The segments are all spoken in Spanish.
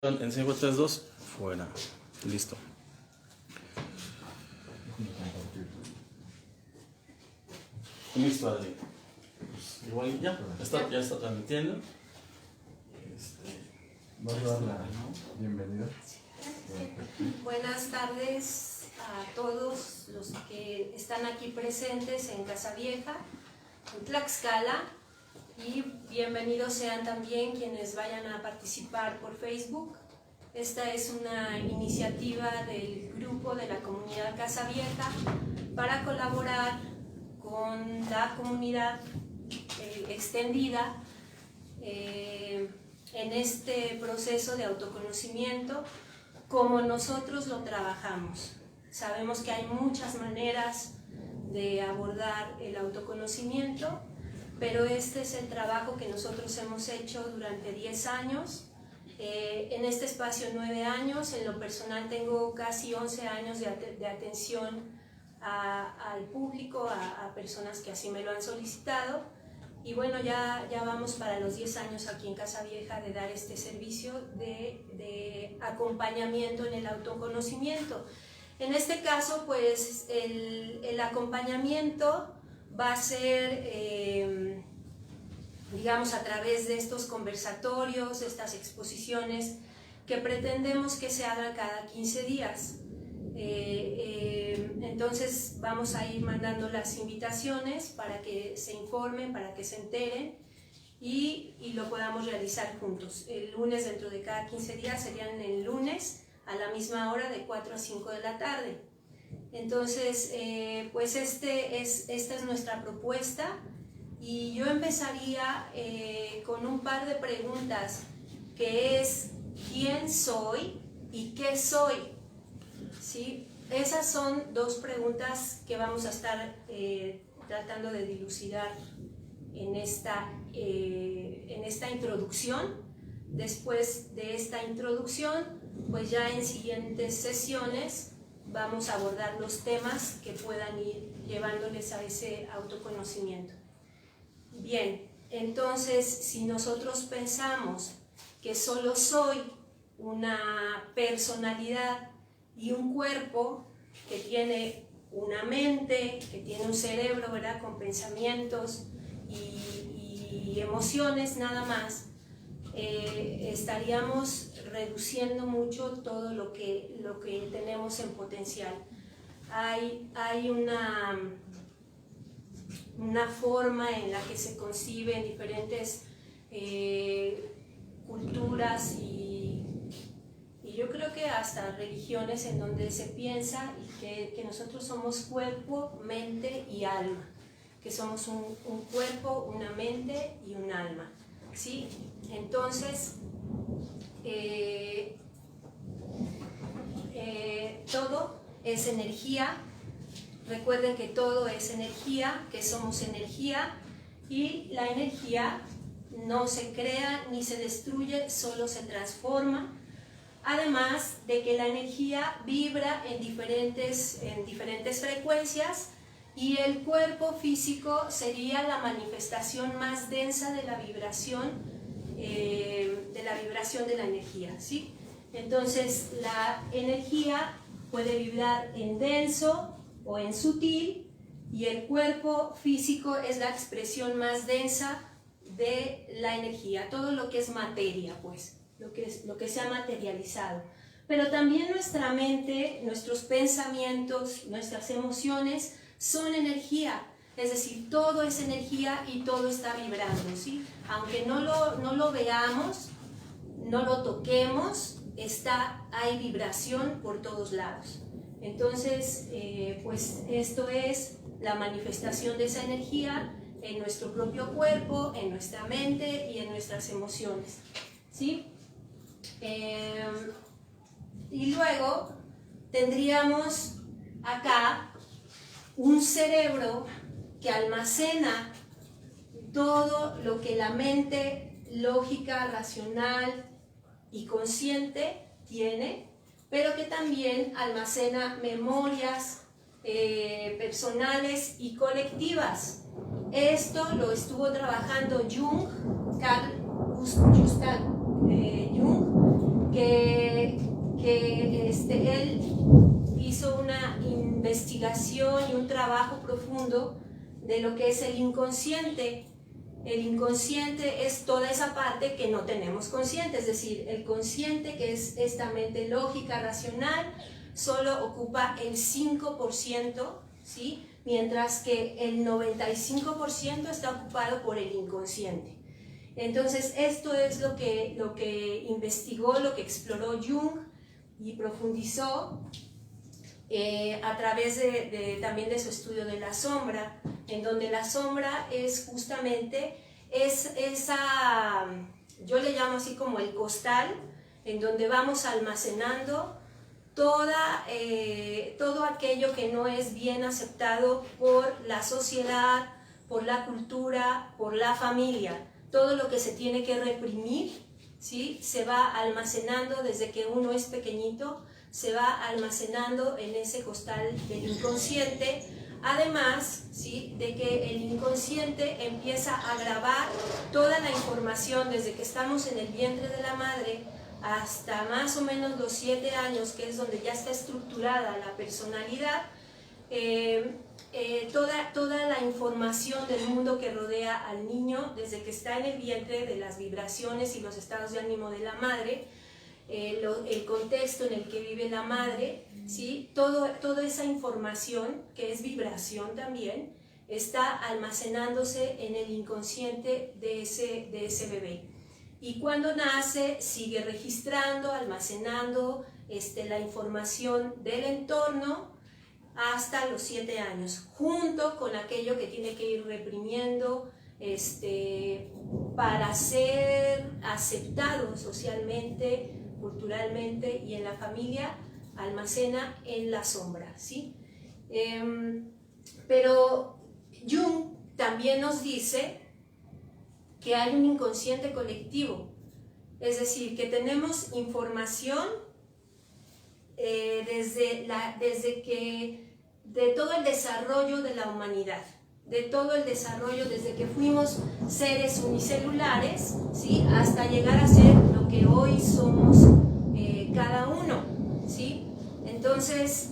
En 5, 3, 2, fuera. Listo. Listo, Adri. Pues igual ya está transmitiendo. Vamos a dar la bienvenida. Buenas tardes a todos los que están aquí presentes en Casa Vieja, en Tlaxcala, y bienvenidos sean también quienes vayan a participar por Facebook. Esta es una iniciativa del grupo de la comunidad Casa Vieja para colaborar con la comunidad extendida en este proceso de autoconocimiento como nosotros lo trabajamos. Sabemos que hay muchas maneras de abordar el autoconocimiento, pero este es el trabajo que nosotros hemos hecho durante 10 años. En este espacio 9 años, en lo personal tengo casi 11 años de atención al público, a personas que así me lo han solicitado. Y bueno, ya vamos para los 10 años aquí en Casa Vieja de dar este servicio de acompañamiento en el autoconocimiento. En este caso, pues el acompañamiento va a ser, digamos, a través de estos conversatorios, estas exposiciones que pretendemos que se hagan cada 15 días. Entonces vamos a ir mandando las invitaciones para que se informen, para que se enteren y lo podamos realizar juntos. El lunes dentro de cada 15 días serían el lunes a la misma hora de 4 a 5 de la tarde. Entonces, pues esta es nuestra propuesta y yo empezaría con un par de preguntas que es ¿quién soy y qué soy? ¿Sí? Esas son dos preguntas que vamos a estar tratando de dilucidar en esta introducción. Después de esta introducción, pues ya en siguientes sesiones vamos a abordar los temas que puedan ir llevándoles a ese autoconocimiento. Bien, entonces si nosotros pensamos que solo soy una personalidad y un cuerpo que tiene una mente, que tiene un cerebro, ¿verdad?, con pensamientos y emociones nada más, estaríamos reduciendo mucho todo lo que tenemos en potencial. Hay una forma en la que se conciben diferentes culturas y yo creo que hasta religiones en donde se piensa que nosotros somos cuerpo, mente y alma, que somos un cuerpo, una mente y un alma, ¿sí? Entonces, todo es energía. Recuerden que todo es energía, que somos energía y la energía no se crea ni se destruye, solo se transforma. Además de que la energía vibra en diferentes frecuencias y el cuerpo físico sería la manifestación más densa de la vibración de la energía, ¿sí? Entonces la energía puede vibrar en denso o en sutil y el cuerpo físico es la expresión más densa de la energía, todo lo que es materia, pues. Lo que se ha materializado. Pero también nuestra mente, nuestros pensamientos, nuestras emociones son energía, es decir, todo es energía y todo está vibrando, ¿sí? Aunque no lo veamos, no lo toquemos, hay vibración por todos lados. Entonces, pues esto es la manifestación de esa energía en nuestro propio cuerpo, en nuestra mente y en nuestras emociones, ¿sí? Y luego tendríamos acá un cerebro que almacena todo lo que la mente lógica, racional y consciente tiene, pero que también almacena memorias personales y colectivas. Esto lo estuvo trabajando Carl Gustav Jung, que él hizo una investigación y un trabajo profundo de lo que es el inconsciente. El inconsciente es toda esa parte que no tenemos consciente, es decir, el consciente, que es esta mente lógica, racional, solo ocupa el 5%, ¿sí? Mientras que el 95% está ocupado por el inconsciente. Entonces, esto es lo que investigó, lo que exploró Jung y profundizó a través también de su estudio de la sombra, en donde la sombra es justamente esa, yo le llamo así como el costal, en donde vamos almacenando todo aquello que no es bien aceptado por la sociedad, por la cultura, por la familia. Todo lo que se tiene que reprimir, ¿sí? Se va almacenando desde que uno es pequeñito, se va almacenando en ese costal del inconsciente, además, ¿sí? De que el inconsciente empieza a grabar toda la información desde que estamos en el vientre de la madre hasta más o menos los 7 años, que es donde ya está estructurada la personalidad. Toda la información del mundo que rodea al niño desde que está en el vientre, de las vibraciones y los estados de ánimo de la madre, el contexto en el que vive la madre, ¿sí? Toda esa información, que es vibración también, está almacenándose en el inconsciente de ese bebé. Y cuando nace sigue registrando, almacenando la información del entorno hasta los 7 años, junto con aquello que tiene que ir reprimiendo para ser aceptado socialmente, culturalmente y en la familia, almacena en la sombra, ¿sí? Pero Jung también nos dice que hay un inconsciente colectivo, es decir, que tenemos información de todo el desarrollo de la humanidad, de todo el desarrollo desde que fuimos seres unicelulares, ¿sí? Hasta llegar a ser lo que hoy somos cada uno, ¿sí? Entonces,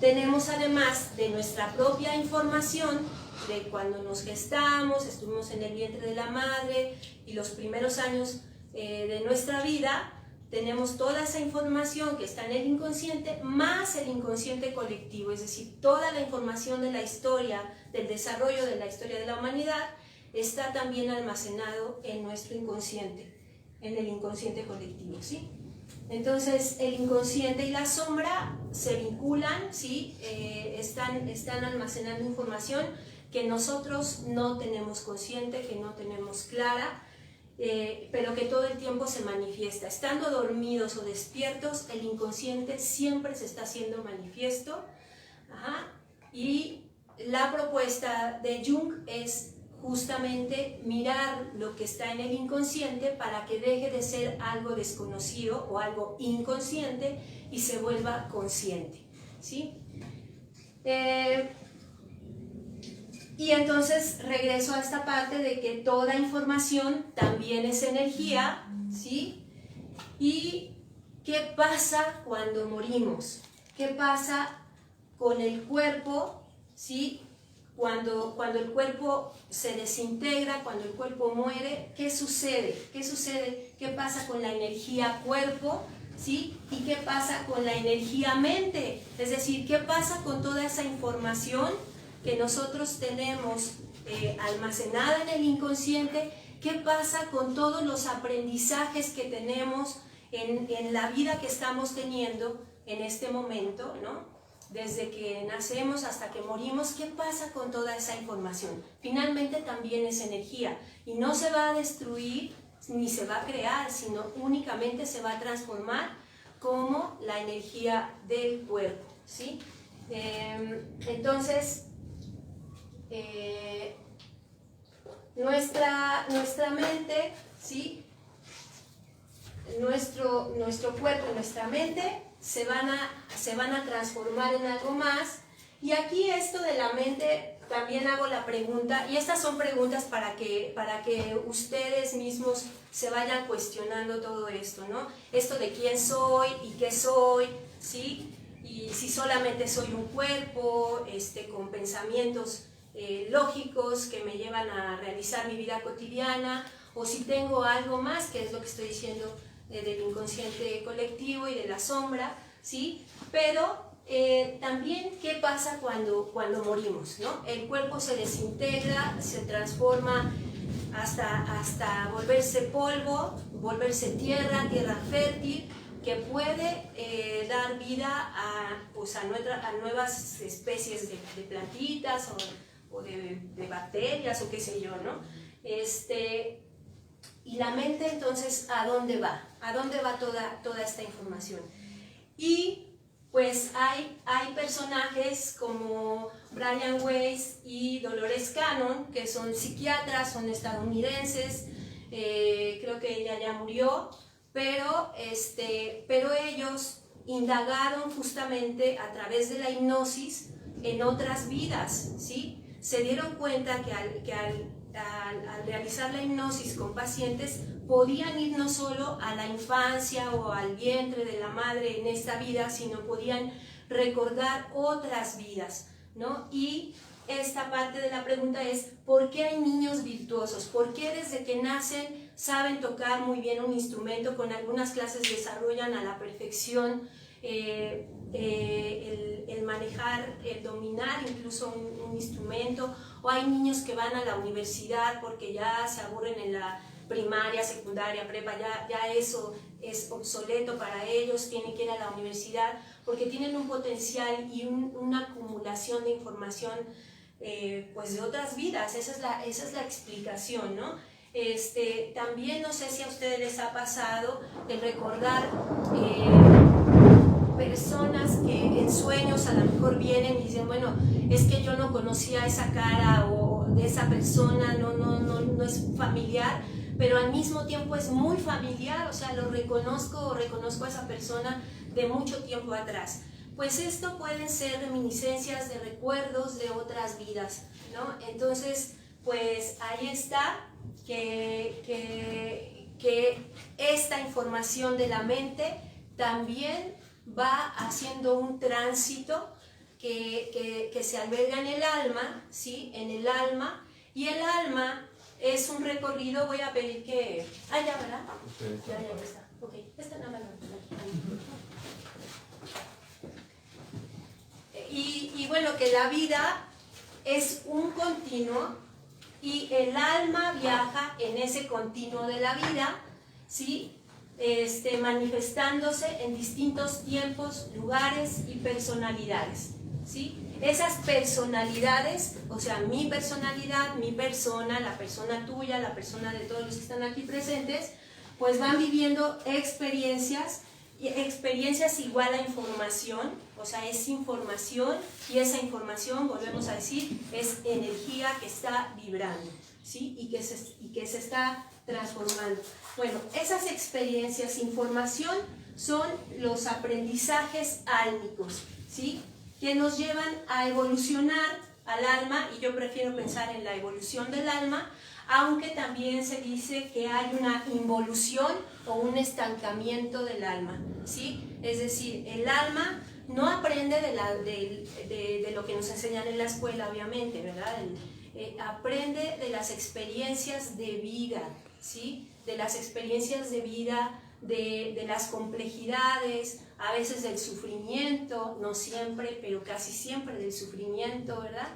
tenemos además de nuestra propia información, de cuando nos gestamos, estuvimos en el vientre de la madre y los primeros años de nuestra vida, tenemos toda esa información que está en el inconsciente, más el inconsciente colectivo, es decir, toda la información de la historia, del desarrollo de la historia de la humanidad, está también almacenado en nuestro inconsciente, en el inconsciente colectivo, ¿sí? Entonces, el inconsciente y la sombra se vinculan, ¿sí? Están almacenando información que nosotros no tenemos consciente, que no tenemos clara, pero que todo el tiempo se manifiesta. Estando dormidos o despiertos, el inconsciente siempre se está haciendo manifiesto. Y la propuesta de Jung es justamente mirar lo que está en el inconsciente para que deje de ser algo desconocido o algo inconsciente y se vuelva consciente, ¿sí? Y entonces regreso a esta parte de que toda información también es energía, ¿sí? ¿Y qué pasa cuando morimos? ¿Qué pasa con el cuerpo, ¿sí? Cuando el cuerpo se desintegra, cuando el cuerpo muere, ¿qué sucede? ¿Qué sucede? ¿Qué pasa con la energía cuerpo? ¿Sí? ¿Y qué pasa con la energía mente? Es decir, ¿qué pasa con toda esa información que nosotros tenemos almacenada en el inconsciente? ¿Qué pasa con todos los aprendizajes que tenemos en la vida que estamos teniendo en este momento, ¿no? Desde que nacemos hasta que morimos, ¿qué pasa con toda esa información? Finalmente también es energía y no se va a destruir ni se va a crear, sino únicamente se va a transformar como la energía del cuerpo, ¿sí? Entonces, nuestra mente, ¿sí? Nuestro cuerpo y nuestra mente se van a transformar en algo más. Y aquí esto de la mente también hago la pregunta, y estas son preguntas para que ustedes mismos se vayan cuestionando todo esto, ¿no? Esto de quién soy y qué soy, ¿sí? Y si solamente soy un cuerpo con pensamientos lógicos que me llevan a realizar mi vida cotidiana, o si tengo algo más, que es lo que estoy diciendo del inconsciente colectivo y de la sombra, ¿sí? Pero también qué pasa cuando morimos, ¿no? El cuerpo se desintegra, se transforma hasta volverse polvo, volverse tierra fértil, que puede dar vida a nuevas especies de plantitas o de bacterias o qué sé yo, ¿no? Y la mente, entonces, ¿a dónde va? ¿A dónde va toda esta información? Y pues hay personajes como Brian Weiss y Dolores Cannon, que son psiquiatras, son estadounidenses, creo que ella ya murió, pero ellos indagaron justamente a través de la hipnosis en otras vidas, ¿sí? Se dieron cuenta que al realizar la hipnosis con pacientes podían ir no solo a la infancia o al vientre de la madre en esta vida, sino podían recordar otras vidas, ¿no? Y esta parte de la pregunta es, ¿por qué hay niños virtuosos? ¿Por qué desde que nacen saben tocar muy bien un instrumento? Con algunas clases desarrollan a la perfección el manejar, el dominar incluso un instrumento, o hay niños que van a la universidad porque ya se aburren en la primaria, secundaria, prepa, ya eso es obsoleto para ellos, tienen que ir a la universidad porque tienen un potencial y una acumulación de información pues de otras vidas. Esa es la explicación, ¿no? También no sé si a ustedes les ha pasado el recordar personas que en sueños a lo mejor vienen y dicen, bueno, es que yo no conocía esa cara o de esa persona, no es familiar, pero al mismo tiempo es muy familiar, o sea, reconozco a esa persona de mucho tiempo atrás. Pues esto pueden ser reminiscencias de recuerdos de otras vidas, ¿no? Entonces, pues ahí está que esta información de la mente también va haciendo un tránsito que se alberga en el alma, ¿sí? En el alma, y el alma es un recorrido. Voy a pedir que... Ah, ya, ¿verdad? Ya está. Ok, esta nada más. Y bueno, que la vida es un continuo y el alma viaja en ese continuo de la vida, ¿sí? Manifestándose en distintos tiempos, lugares y personalidades, ¿sí? Esas personalidades, o sea, mi personalidad, mi persona, la persona tuya, la persona de todos los que están aquí presentes, pues van viviendo experiencias, y experiencias igual a información, o sea, es información, y esa información, volvemos a decir, es energía que está vibrando, ¿sí? Y que se está transformando. Bueno, esas experiencias, información, son los aprendizajes álmicos, ¿sí? Que nos llevan a evolucionar al alma, y yo prefiero pensar en la evolución del alma, aunque también se dice que hay una involución o un estancamiento del alma, ¿sí? Es decir, el alma no aprende de lo que nos enseñan en la escuela, obviamente, ¿verdad? Aprende de las experiencias de vida, ¿sí? De las experiencias de vida, de las complejidades, a veces del sufrimiento, no siempre, pero casi siempre del sufrimiento, ¿verdad?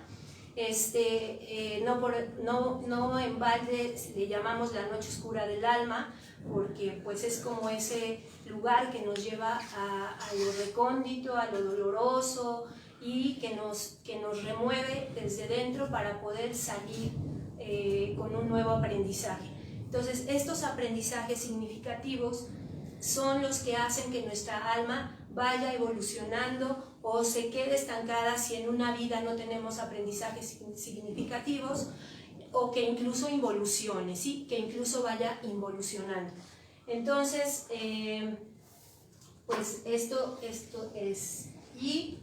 No en balde le llamamos la noche oscura del alma, porque pues es como ese lugar que nos lleva a lo recóndito, a lo doloroso, y que nos remueve desde dentro para poder salir con un nuevo aprendizaje. Entonces, estos aprendizajes significativos son los que hacen que nuestra alma vaya evolucionando o se quede estancada si en una vida no tenemos aprendizajes significativos, o que incluso involucione, ¿sí? Que incluso vaya involucionando. Entonces, pues esto es. Y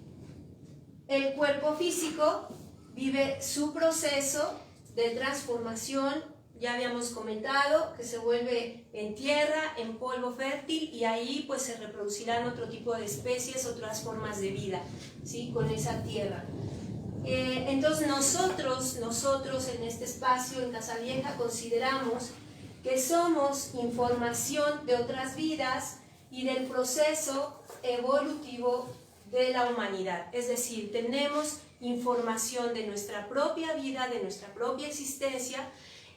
el cuerpo físico vive su proceso de transformación. Ya habíamos comentado que se vuelve en tierra, en polvo fértil, y ahí pues se reproducirán otro tipo de especies, otras formas de vida, ¿sí? Con esa tierra. Entonces nosotros en este espacio en Casa Vieja consideramos que somos información de otras vidas y del proceso evolutivo de la humanidad. Es decir, tenemos información de nuestra propia vida, de nuestra propia existencia,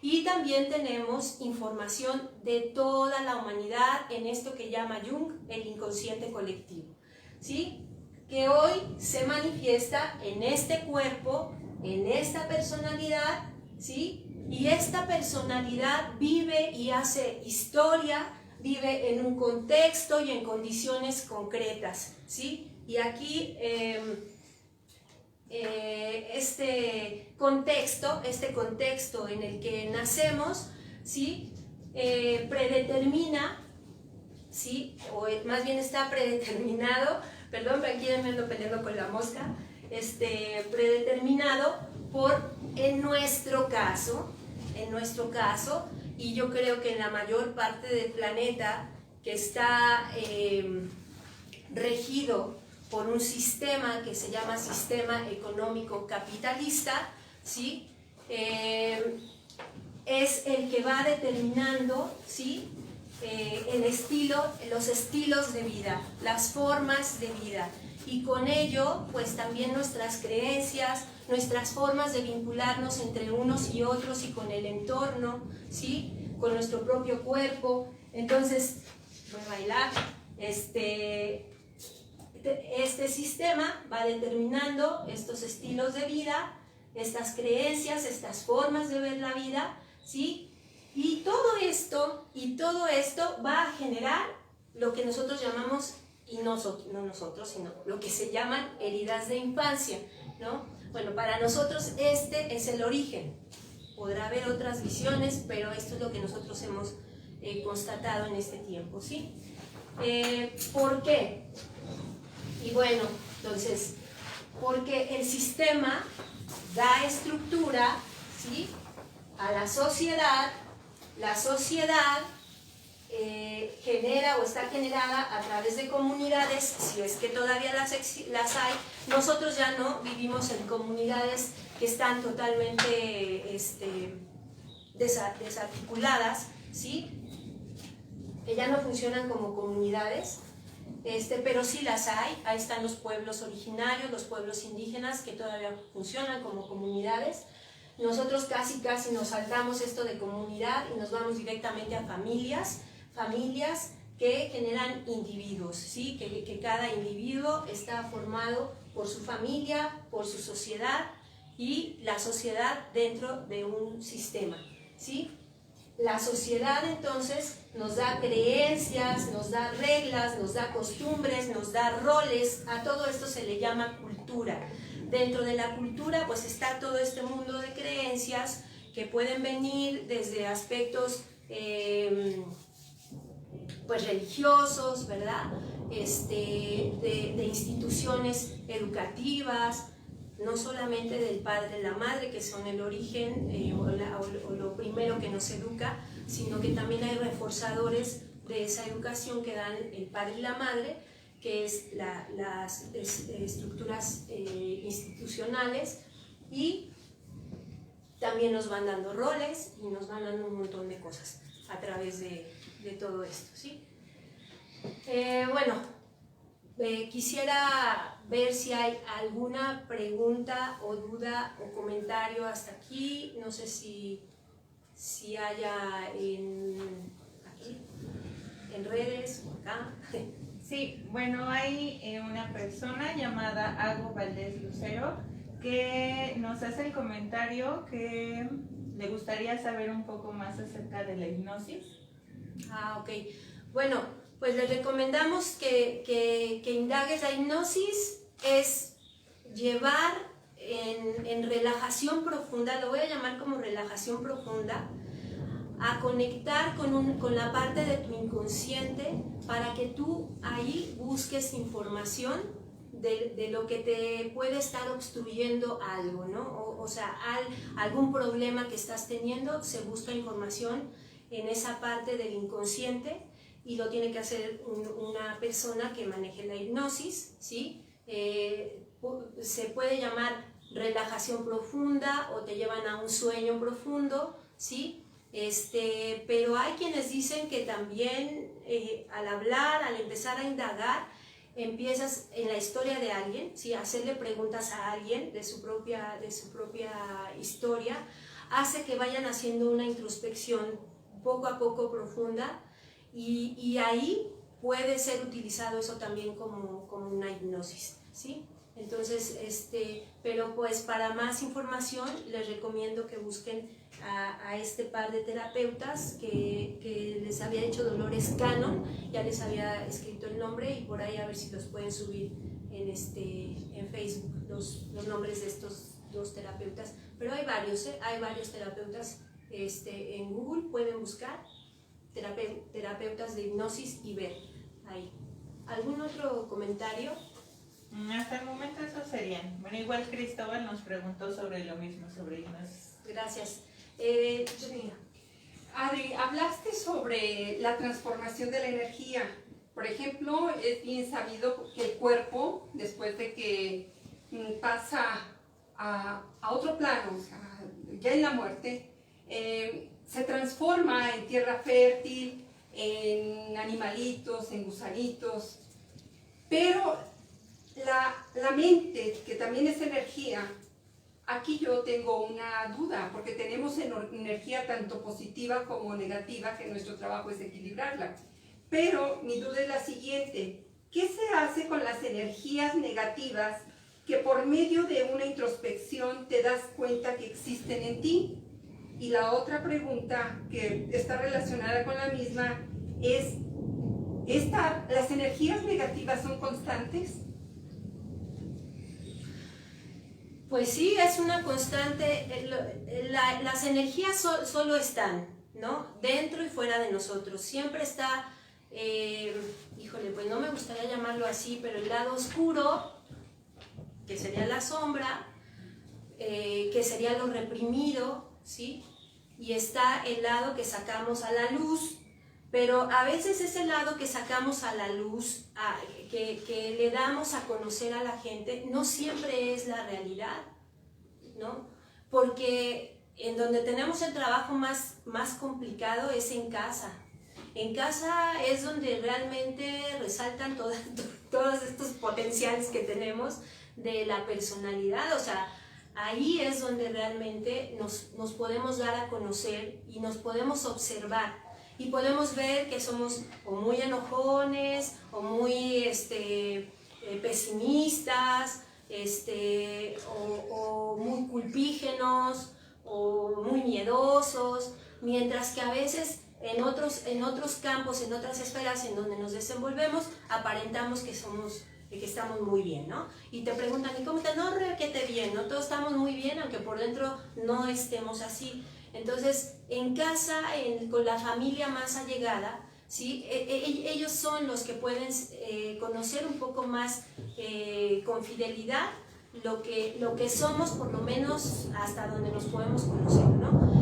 y también tenemos información de toda la humanidad en esto que llama Jung el inconsciente colectivo, ¿sí? Que hoy se manifiesta en este cuerpo, en esta personalidad, ¿sí? Y esta personalidad vive y hace historia, vive en un contexto y en condiciones concretas, ¿sí? Y aquí este contexto en el que nacemos, ¿sí? Predetermina, ¿sí? O más bien está predeterminado, perdón, pero aquí ya me ando peleando con la mosca, predeterminado por, en nuestro caso, y yo creo que en la mayor parte del planeta que está regido por un sistema que se llama sistema económico capitalista, ¿sí? Es el que va determinando, ¿sí? Los estilos de vida, las formas de vida, y con ello pues también nuestras creencias, nuestras formas de vincularnos entre unos y otros y con el entorno, ¿sí? Con nuestro propio cuerpo. Entonces, voy a bailar, este sistema va determinando estos estilos de vida, estas creencias, estas formas de ver la vida, ¿sí? Y todo esto va a generar lo que nosotros llamamos, y no nosotros, sino lo que se llaman heridas de infancia, ¿no? Bueno, para nosotros este es el origen. Podrá haber otras visiones, pero esto es lo que nosotros hemos constatado en este tiempo, ¿sí? ¿Por qué? Y bueno, entonces, porque el sistema da estructura, ¿sí? A la sociedad genera o está generada a través de comunidades, si es que todavía las hay. Nosotros ya no vivimos en comunidades que están totalmente desarticuladas, ¿sí? Que ya no funcionan como comunidades, pero sí las hay. Ahí están los pueblos originarios, los pueblos indígenas que todavía funcionan como comunidades. Nosotros casi nos saltamos esto de comunidad y nos vamos directamente a familias que generan individuos, ¿sí? Que cada individuo está formado por su familia, por su sociedad, y la sociedad dentro de un sistema, ¿sí? La sociedad entonces nos da creencias, nos da reglas, nos da costumbres, nos da roles. A todo esto se le llama cultura. Dentro de la cultura pues está todo este mundo de creencias que pueden venir desde aspectos pues religiosos, ¿verdad? De instituciones educativas, no solamente del padre y la madre, que son el origen o lo primero que nos educa, sino que también hay reforzadores de esa educación que dan el padre y la madre, que es las estructuras institucionales, y también nos van dando roles y nos van dando un montón de cosas a través de todo esto, ¿sí? Quisiera ver si hay alguna pregunta o duda o comentario hasta aquí. No sé si haya aquí, en redes o acá. Sí, bueno, hay una persona llamada Ago Valdés Lucero que nos hace el comentario que le gustaría saber un poco más acerca de la hipnosis. Ah, ok. Bueno, pues les recomendamos que indagues. La hipnosis es llevar en relajación profunda, lo voy a llamar como relajación profunda, a conectar con la parte de tu inconsciente para que tú ahí busques información de lo que te puede estar obstruyendo algo, ¿no? O sea, algún problema que estás teniendo, se busca información en esa parte del inconsciente y lo tiene que hacer una persona que maneje la hipnosis, ¿sí? Se puede llamar relajación profunda o te llevan a un sueño profundo, ¿sí? Pero hay quienes dicen que también al hablar, al empezar a indagar, empiezas en la historia de alguien, ¿sí? Hacerle preguntas a alguien de su propia historia, hace que vayan haciendo una introspección poco a poco profunda y ahí puede ser utilizado eso también como una hipnosis, ¿sí? Entonces, pero pues para más información les recomiendo que busquen a este par de terapeutas que les había hecho Dolores Cannon, ya les había escrito el nombre y por ahí a ver si los pueden subir en Facebook, los nombres de estos dos terapeutas, pero hay varios terapeutas, en Google pueden buscar terapeutas de hipnosis y ver ahí. ¿Algún otro comentario? Hasta el momento esos serían. Bueno, igual Cristóbal nos preguntó sobre lo mismo, sobre hipnosis. Gracias. Sí. Adri, hablaste sobre la transformación de la energía. Por ejemplo, es bien sabido que el cuerpo, después de que pasa a otro plano, o sea, ya en la muerte, se transforma en tierra fértil, en animalitos, en gusanitos, pero la mente, que también es energía, aquí yo tengo una duda, porque tenemos energía tanto positiva como negativa, que nuestro trabajo es equilibrarla. Pero mi duda es la siguiente: ¿qué se hace con las energías negativas que por medio de una introspección te das cuenta que existen en ti? Y la otra pregunta que está relacionada con la misma es, ¿las energías negativas son constantes? Pues sí, es una constante. Las energías solo están, ¿no? Dentro y fuera de nosotros. Siempre está, híjole, pues no me gustaría llamarlo así, pero el lado oscuro, que sería la sombra, que sería lo reprimido, ¿sí? Y está el lado que sacamos a la luz, pero a veces ese lado que sacamos a la luz, que le damos a conocer a la gente, no siempre es la realidad, ¿no? Porque en donde tenemos el trabajo más complicado es en casa. En casa es donde realmente resaltan todos estos potenciales que tenemos de la personalidad, o sea, ahí es donde realmente nos podemos dar a conocer y nos podemos observar. Y podemos ver que somos o muy enojones, o muy pesimistas, o muy culpígenos, o muy miedosos, mientras que a veces en otros campos, en otras esferas en donde nos desenvolvemos, aparentamos que estamos muy bien, ¿no? Y te preguntan, ¿y cómo estás? No, requete bien, ¿no? Todos estamos muy bien, aunque por dentro no estemos así. Entonces, en casa, con la familia más allegada, ¿sí? Ellos son los que pueden conocer un poco más con fidelidad lo que somos, por lo menos hasta donde nos podemos conocer, ¿no?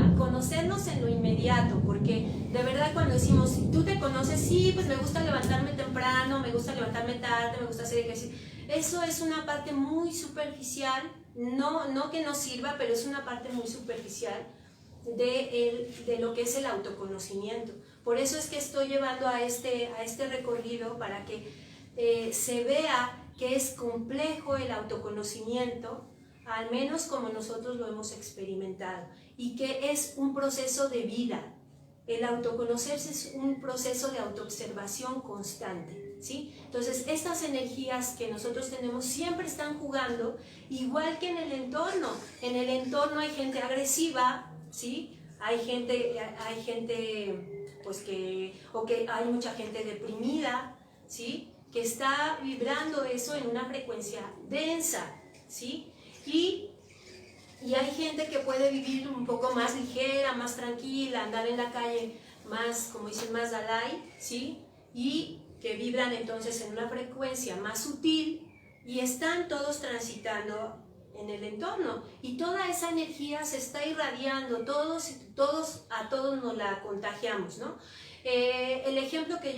A conocernos en lo inmediato, porque de verdad cuando decimos, tú te conoces, sí, pues me gusta levantarme temprano, me gusta levantarme tarde, me gusta hacer ejercicio. Eso es una parte muy superficial, no que no sirva, pero es una parte muy superficial de lo que es el autoconocimiento. Por eso es que estoy llevando a este recorrido para que se vea que es complejo el autoconocimiento, al menos como nosotros lo hemos experimentado, y que es un proceso de vida. El autoconocerse es un proceso de autoobservación constante, ¿sí? Entonces, estas energías que nosotros tenemos siempre están jugando, igual que en el entorno. En el entorno hay gente agresiva, ¿sí? Hay gente pues que hay mucha gente deprimida, ¿sí? Que está vibrando eso en una frecuencia densa, ¿sí? Y hay gente que puede vivir un poco más ligera, más tranquila, andar en la calle más, como dicen, más Dalai, ¿sí? y que vibran entonces en una frecuencia más sutil y están todos transitando en el entorno y toda esa energía se está irradiando, a todos nos la contagiamos, ¿no? El ejemplo que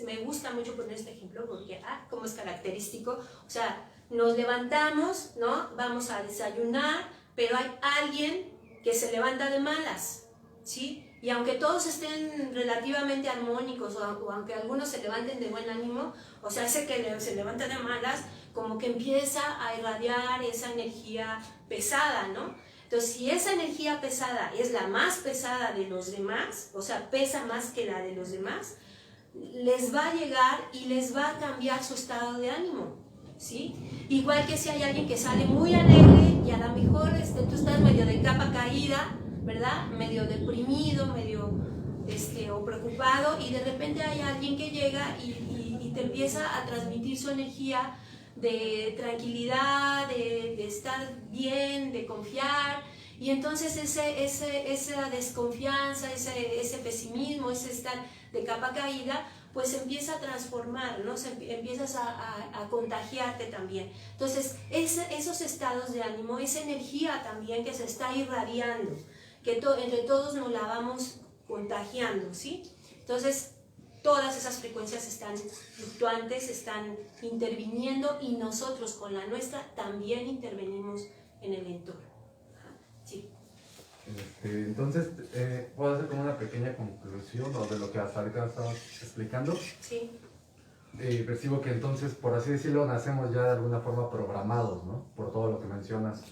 me gusta mucho poner este ejemplo porque, como es característico, o sea, nos levantamos, ¿no? Vamos a desayunar, pero hay alguien que se levanta de malas, ¿sí? Y aunque todos estén relativamente armónicos o aunque algunos se levanten de buen ánimo, o sea, ese que se levanta de malas, como que empieza a irradiar esa energía pesada, ¿no? Entonces, si esa energía pesada es la más pesada de los demás, o sea, pesa más que la de los demás, les va a llegar y les va a cambiar su estado de ánimo, ¿sí? Igual que si hay alguien que sale muy alegre y a lo mejor tú estás medio de capa caída, ¿verdad? Medio deprimido, medio o preocupado, y de repente hay alguien que llega y te empieza a transmitir su energía de tranquilidad, de estar bien, de confiar, y entonces esa desconfianza, ese pesimismo, ese estar de capa caída, pues empieza a transformar, ¿no? Empiezas a contagiarte también. Entonces, esos estados de ánimo, esa energía también que se está irradiando, que entre todos nos la vamos contagiando, ¿sí? Entonces, todas esas frecuencias están fluctuantes, están interviniendo y nosotros con la nuestra también intervenimos en el entorno. Sí. Entonces, ¿puedo hacer como una pequeña conclusión de lo que hasta ahorita estabas explicando? Sí. Percibo que entonces, por así decirlo, nacemos ya de alguna forma programados, ¿no? Por todo lo que mencionas,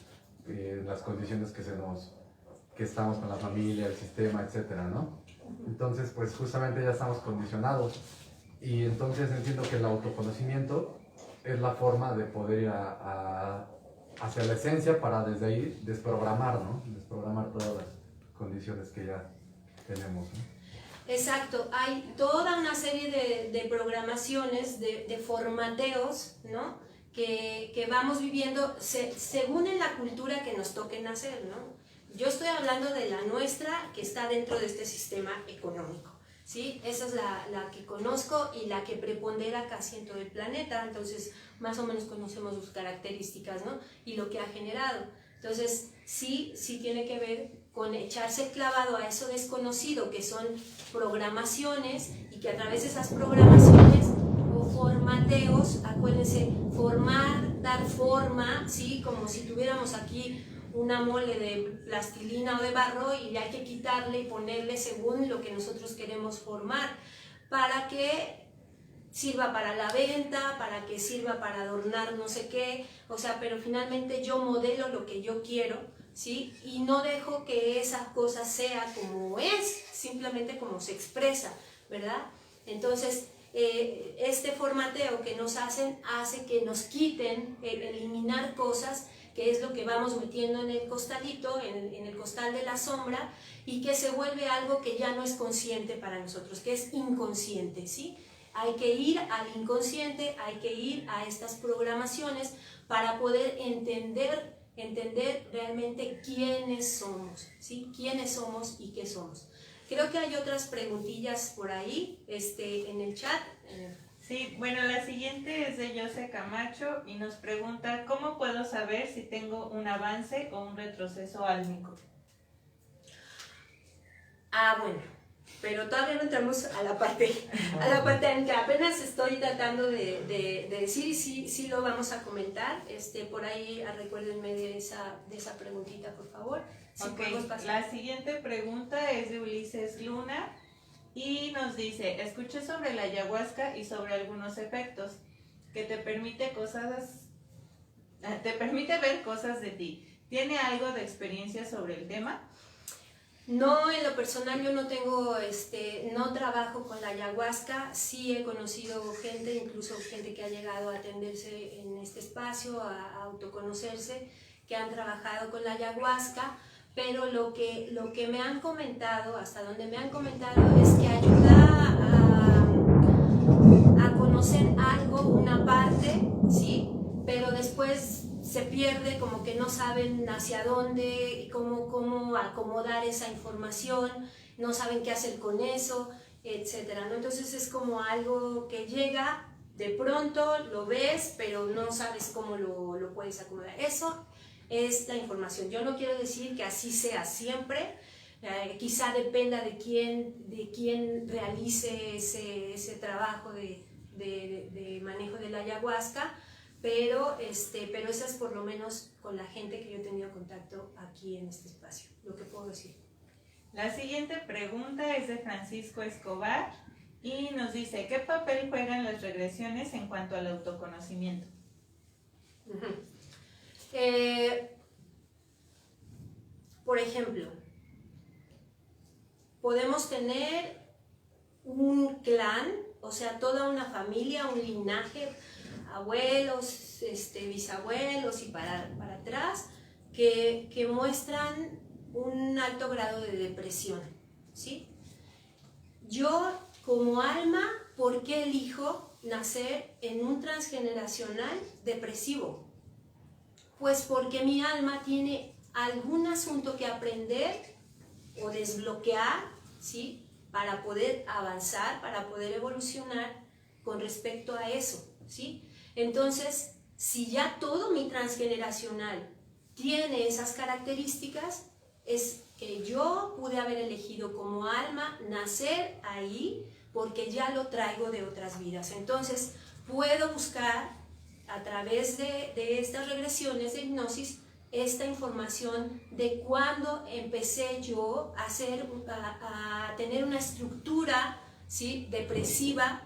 las condiciones que estamos con la familia, el sistema, etcétera, ¿no? Entonces, pues justamente ya estamos condicionados, y entonces entiendo que el autoconocimiento es la forma de poder ir hacia la esencia para desde ahí desprogramar, ¿no? Desprogramar todas las condiciones que ya tenemos, ¿no? Exacto, hay toda una serie de programaciones, de formateos, ¿no? Que vamos viviendo según en la cultura que nos toque nacer, ¿no? Yo estoy hablando de la nuestra, que está dentro de este sistema económico, ¿sí? Esa es la que conozco y la que prepondera casi en todo el planeta, entonces más o menos conocemos sus características, ¿no? Y lo que ha generado. Entonces, sí tiene que ver con echarse clavado a eso desconocido, que son programaciones, y que a través de esas programaciones o formateos, acuérdense, formar, dar forma, ¿sí? Como si tuviéramos aquí una mole de plastilina o de barro y hay que quitarle y ponerle según lo que nosotros queremos formar, para que sirva para la venta, para que sirva para adornar no sé qué, o sea, pero finalmente yo modelo lo que yo quiero, ¿sí? Y no dejo que esa cosa sea como es, simplemente como se expresa, ¿verdad? Entonces, este formateo que nos hacen hace que nos quiten, eliminar cosas, que es lo que vamos metiendo en el costalito, en el costal de la sombra, y que se vuelve algo que ya no es consciente para nosotros, que es inconsciente, ¿sí? Hay que ir al inconsciente, hay que ir a estas programaciones para poder entender realmente quiénes somos, ¿sí? Quiénes somos y qué somos. Creo que hay otras preguntillas por ahí en el chat. Sí, bueno, la siguiente es de José Camacho y nos pregunta: ¿cómo puedo saber si tengo un avance o un retroceso álmico? Bueno, pero todavía no entramos a la parte álmica. Apenas estoy tratando de decir, y sí lo vamos a comentar. Por ahí recuérdenme de esa preguntita, por favor. Si podemos pasar. La siguiente pregunta es de Ulises Luna. Y nos dice: escuché sobre la ayahuasca y sobre algunos efectos que te permite ver cosas de ti. ¿Tiene algo de experiencia sobre el tema? No, en lo personal yo no tengo, no trabajo con la ayahuasca. Sí he conocido gente, incluso gente que ha llegado a atenderse en este espacio, a autoconocerse, que han trabajado con la ayahuasca. Pero lo que me han comentado, hasta donde me han comentado, es que ayuda a conocer algo, una parte, ¿sí? Pero después se pierde, como que no saben hacia dónde, cómo acomodar esa información, no saben qué hacer con eso, etcétera, ¿no? Entonces es como algo que llega de pronto, lo ves, pero no sabes cómo lo puedes acomodar. Eso es la información. Yo no quiero decir que así sea siempre, quizá dependa de quién realice ese trabajo de manejo de la ayahuasca, pero esa es por lo menos con la gente que yo he tenido contacto aquí en este espacio, lo que puedo decir. La siguiente pregunta es de Francisco Escobar y nos dice, ¿qué papel juegan las regresiones en cuanto al autoconocimiento? Por ejemplo, podemos tener un clan, o sea, toda una familia, un linaje, abuelos, bisabuelos y para atrás, que muestran un alto grado de depresión, ¿sí? Yo, como alma, ¿por qué elijo nacer en un transgeneracional depresivo? Pues porque mi alma tiene algún asunto que aprender o desbloquear, ¿sí? Para poder avanzar, para poder evolucionar con respecto a eso, ¿sí? Entonces, si ya todo mi transgeneracional tiene esas características, es que yo pude haber elegido como alma nacer ahí porque ya lo traigo de otras vidas. Entonces, puedo buscar a través de estas regresiones de hipnosis esta información de cuándo empecé yo a tener una estructura, ¿sí? Depresiva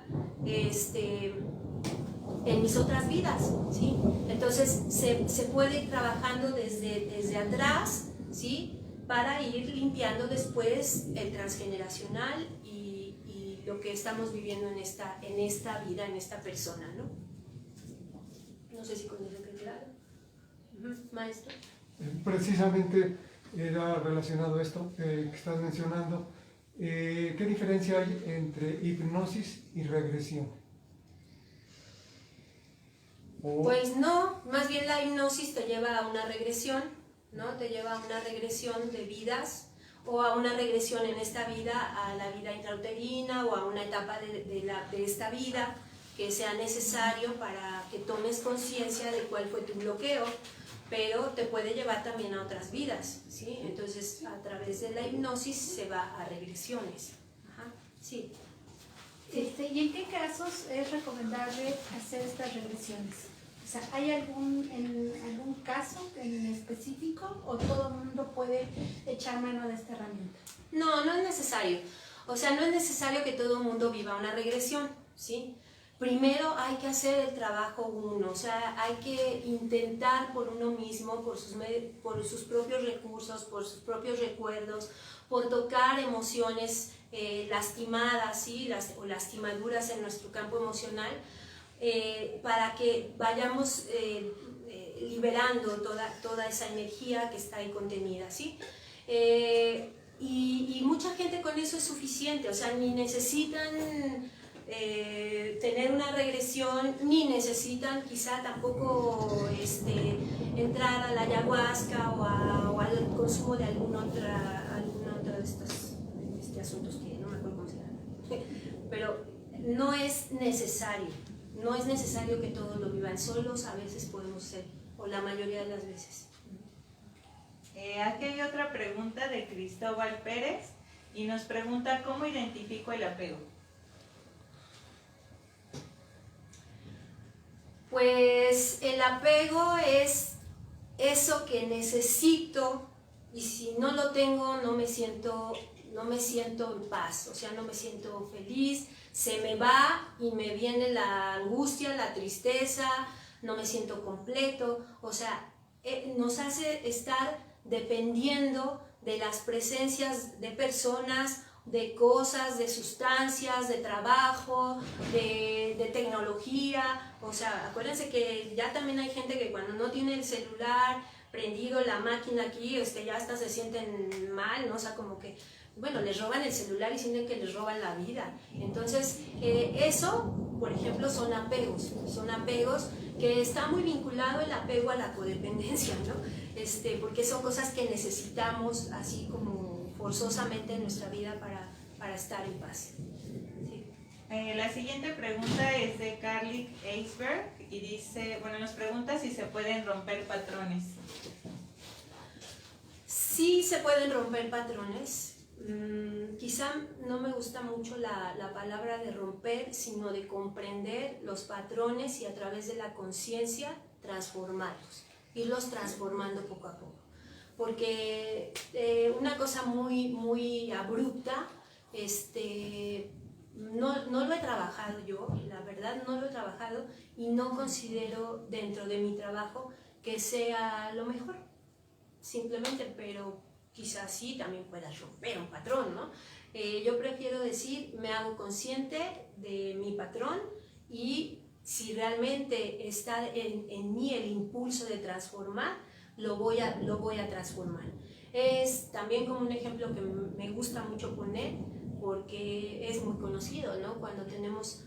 en mis otras vidas, ¿sí? Entonces se puede ir trabajando desde atrás, ¿sí? Para ir limpiando después el transgeneracional y lo que estamos viviendo en esta vida, en esta persona, ¿no? No sé si con eso queda claro. Maestro. Precisamente era relacionado a esto que estás mencionando. ¿Qué diferencia hay entre hipnosis y regresión? Pues no, más bien la hipnosis te lleva a una regresión, ¿no? Te lleva a una regresión de vidas o a una regresión en esta vida a la vida intrauterina o a una etapa de esta vida que sea necesario para que tomes conciencia de cuál fue tu bloqueo, pero te puede llevar también a otras vidas, ¿sí? Entonces, a través de la hipnosis se va a regresiones. Ajá, sí. ¿Y en qué casos es recomendable hacer estas regresiones? O sea, ¿hay algún caso en específico o todo el mundo puede echar mano de esta herramienta? No, no es necesario. O sea, no es necesario que todo el mundo viva una regresión, ¿sí? Primero hay que hacer el trabajo uno, o sea, hay que intentar por uno mismo, por sus propios recursos, por sus propios recuerdos, por tocar emociones lastimadas, ¿sí? O lastimaduras en nuestro campo emocional, para que vayamos liberando toda esa energía que está ahí contenida, ¿sí? Y mucha gente con eso es suficiente, o sea, ni necesitan tener una regresión, ni necesitan quizá tampoco entrar a la ayahuasca o al consumo de alguna otra de estos asuntos que no me acuerdo cómo se llama. Pero no es necesario que todos lo vivan solos, a veces podemos ser, o la mayoría de las veces. Aquí hay otra pregunta de Cristóbal Pérez y nos pregunta ¿cómo identifico el apego? Pues el apego es eso que necesito y si no lo tengo no me siento en paz, o sea, no me siento feliz, se me va y me viene la angustia, la tristeza, no me siento completo, o sea, nos hace estar dependiendo de las presencias de personas, de cosas, de sustancias, de trabajo, de tecnología. O sea, acuérdense que ya también hay gente que cuando no tiene el celular prendido, la máquina aquí, ya hasta se sienten mal, ¿no? O sea, como que, bueno, les roban el celular y sienten que les roban la vida. Entonces, eso, por ejemplo, son apegos que está muy vinculado el apego a la codependencia, ¿no? Porque son cosas que necesitamos así como forzosamente en nuestra vida para estar en paz. La siguiente pregunta es de Carly Eisberg y dice, bueno, nos pregunta si se pueden romper patrones. Sí se pueden romper patrones. Quizá no me gusta mucho la palabra de romper, sino de comprender los patrones y a través de la conciencia transformarlos, irlos transformando poco a poco. Porque una cosa muy abrupta, no lo he trabajado yo, la verdad no lo he trabajado y no considero dentro de mi trabajo que sea lo mejor, simplemente, pero quizás sí también puedas romper un patrón, ¿no? Yo prefiero decir, me hago consciente de mi patrón y si realmente está en mí el impulso de transformar, lo voy a transformar. Es también como un ejemplo que me gusta mucho poner, porque es muy conocido, ¿no? Cuando tenemos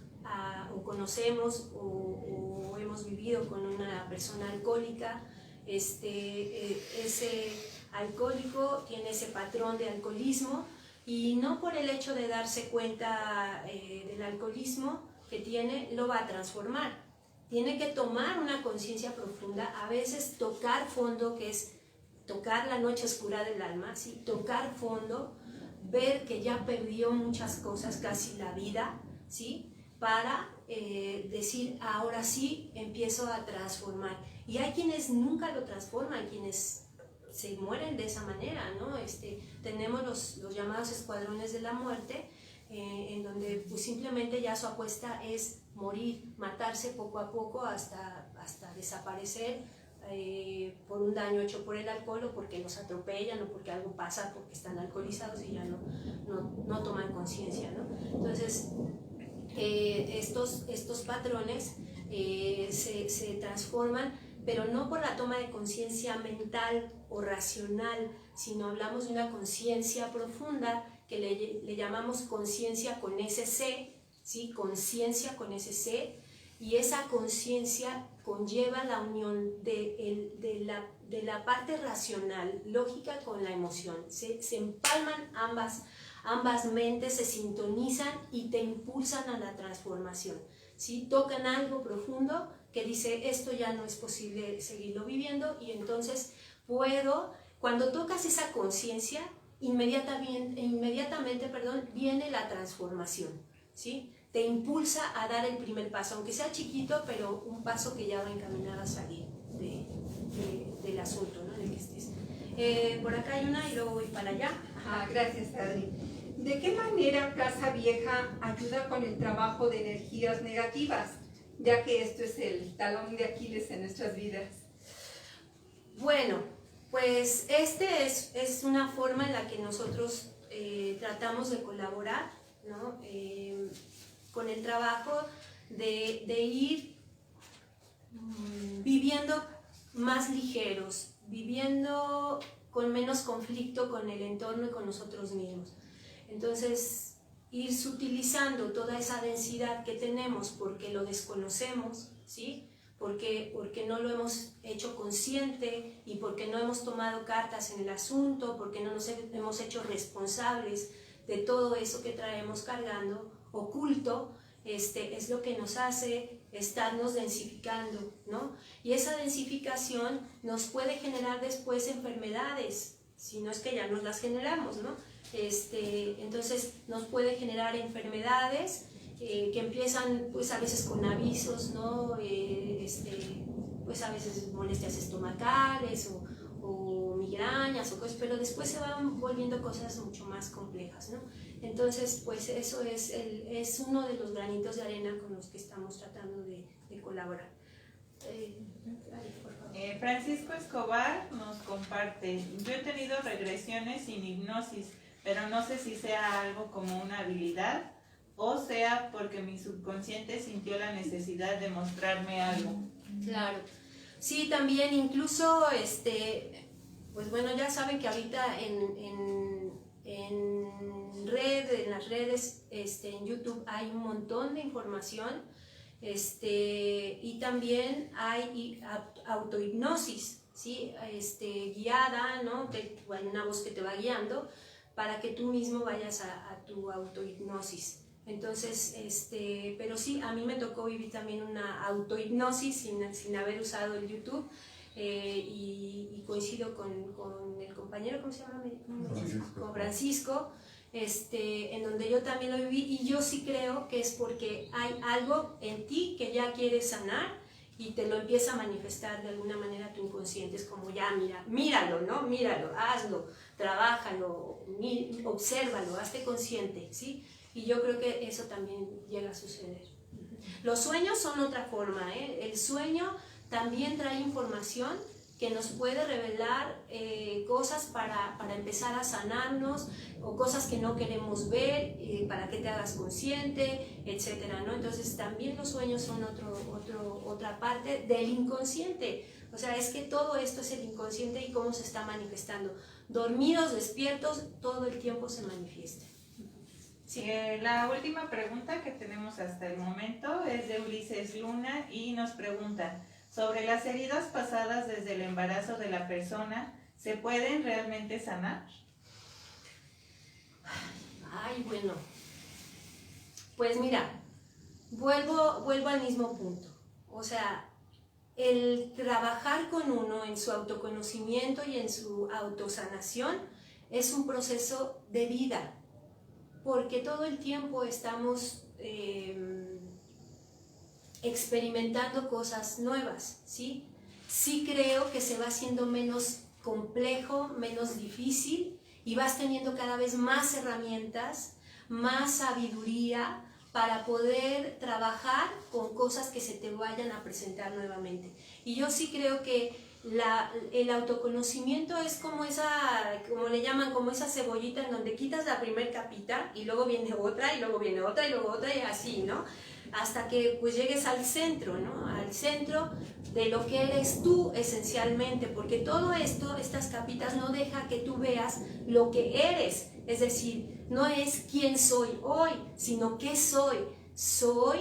o conocemos o hemos vivido con una persona alcohólica, ese alcohólico tiene ese patrón de alcoholismo y no por el hecho de darse cuenta del alcoholismo que tiene, lo va a transformar. Tiene que tomar una conciencia profunda, a veces tocar fondo, que es tocar la noche oscura del alma, ¿sí? Tocar fondo, ver que ya perdió muchas cosas, casi la vida, ¿sí? Para decir, ahora sí empiezo a transformar. Y hay quienes nunca lo transforman, quienes se mueren de esa manera, ¿no? Tenemos los llamados escuadrones de la muerte, en donde pues, simplemente ya su apuesta es morir, matarse poco a poco hasta desaparecer por un daño hecho por el alcohol o porque los atropellan o porque algo pasa porque están alcoholizados y ya no toman conciencia, ¿no? Entonces, estos patrones se transforman, pero no por la toma de conciencia mental o racional, sino hablamos de una conciencia profunda que le llamamos conciencia con ese C, ¿sí? Conciencia con ese C, y esa conciencia conlleva la unión de la parte racional, lógica, con la emoción. Se empalman ambas mentes, se sintonizan y te impulsan a la transformación, ¿sí? Tocan algo profundo que dice, esto ya no es posible seguirlo viviendo, y entonces cuando tocas esa conciencia, inmediatamente, viene la transformación, ¿sí? Te impulsa a dar el primer paso, aunque sea chiquito, pero un paso que ya va encaminado a salir del asunto, ¿no? En el que estés. Por acá hay una y luego voy para allá. Gracias, Adri. ¿De qué manera Casa Vieja ayuda con el trabajo de energías negativas, ya que esto es el talón de Aquiles en nuestras vidas? Bueno, pues es una forma en la que nosotros tratamos de colaborar, ¿no? Con el trabajo de ir viviendo más ligeros, viviendo con menos conflicto con el entorno y con nosotros mismos. Entonces, ir sutilizando toda esa densidad que tenemos porque lo desconocemos, ¿sí? Porque no lo hemos hecho consciente y porque no hemos tomado cartas en el asunto, porque no nos hemos hecho responsables de todo eso que traemos cargando, oculto, es lo que nos hace estarnos densificando, ¿no? Y esa densificación nos puede generar después enfermedades, si no es que ya nos las generamos, ¿no? Entonces nos puede generar enfermedades que empiezan pues a veces con avisos, ¿no? Pues a veces molestias estomacales o migrañas o cosas, pero después se van volviendo cosas mucho más complejas, ¿no? Entonces, pues eso es uno de los granitos de arena con los que estamos tratando de colaborar. Francisco Escobar nos comparte, yo he tenido regresiones sin hipnosis, pero no sé si sea algo como una habilidad o sea porque mi subconsciente sintió la necesidad de mostrarme algo. Claro, sí, también incluso, pues bueno, ya saben que ahorita en las redes, en YouTube hay un montón de información, y también hay autohipnosis, ¿sí? Guiada, ¿no? Hay una voz que te va guiando para que tú mismo vayas a tu autohipnosis. Entonces, pero sí, a mí me tocó vivir también una autohipnosis sin haber usado el YouTube. Y coincido con el compañero, ¿cómo se llama? Con Francisco, en donde yo también lo viví, y yo sí creo que es porque hay algo en ti que ya quieres sanar y te lo empieza a manifestar de alguna manera tu inconsciente. Es como ya, míralo, ¿no? Míralo, hazlo, trabájalo, obsérvalo, hazte consciente, ¿sí? Y yo creo que eso también llega a suceder. Los sueños son otra forma, ¿eh? El sueño también trae información que nos puede revelar cosas para empezar a sanarnos, o cosas que no queremos ver, para que te hagas consciente, etcétera, ¿no? Entonces también los sueños son otra parte del inconsciente. O sea, es que todo esto es el inconsciente y cómo se está manifestando. Dormidos, despiertos, todo el tiempo se manifiesta. Sí, la última pregunta que tenemos hasta el momento es de Ulises Luna y nos pregunta: sobre las heridas pasadas desde el embarazo de la persona, ¿se pueden realmente sanar? Ay, bueno, pues mira, vuelvo al mismo punto. O sea, el trabajar con uno en su autoconocimiento y en su autosanación es un proceso de vida, porque todo el tiempo estamos experimentando cosas nuevas, ¿sí? Sí creo que se va haciendo menos complejo, menos difícil, y vas teniendo cada vez más herramientas, más sabiduría para poder trabajar con cosas que se te vayan a presentar nuevamente. Y yo sí creo que el autoconocimiento es como como le llaman, como esa cebollita en donde quitas la primer capita y luego viene otra, y luego viene otra, y luego otra, y así, ¿no? Hasta que pues llegues al centro, ¿no? Al centro de lo que eres tú esencialmente, porque todo esto, estas capitas, no deja que tú veas lo que eres. Es decir, no es quién soy hoy, sino qué soy. Soy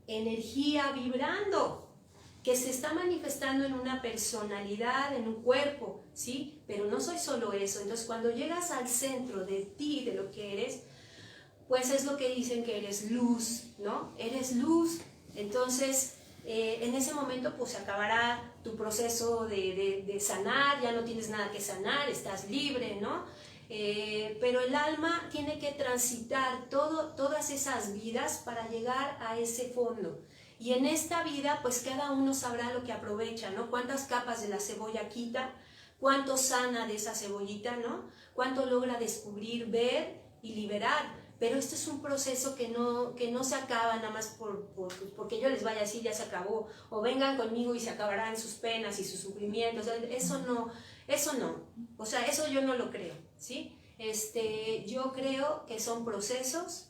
energía vibrando, que se está manifestando en una personalidad, en un cuerpo, ¿sí? Pero no soy solo eso. Entonces, cuando llegas al centro de ti, de lo que eres, pues es lo que dicen que eres luz, ¿no? Eres luz. Entonces, en ese momento, pues se acabará tu proceso de sanar, ya no tienes nada que sanar, estás libre, ¿no? Pero el alma tiene que transitar todas esas vidas para llegar a ese fondo. Y en esta vida, pues cada uno sabrá lo que aprovecha, ¿no? Cuántas capas de la cebolla quita, cuánto sana de esa cebollita, ¿no? Cuánto logra descubrir, ver y liberar. Pero esto es un proceso que no se acaba nada más porque yo les vaya a decir ya se acabó, o vengan conmigo y se acabarán sus penas y sus sufrimientos. Eso no, o sea, eso yo no lo creo, ¿sí? Yo creo que son procesos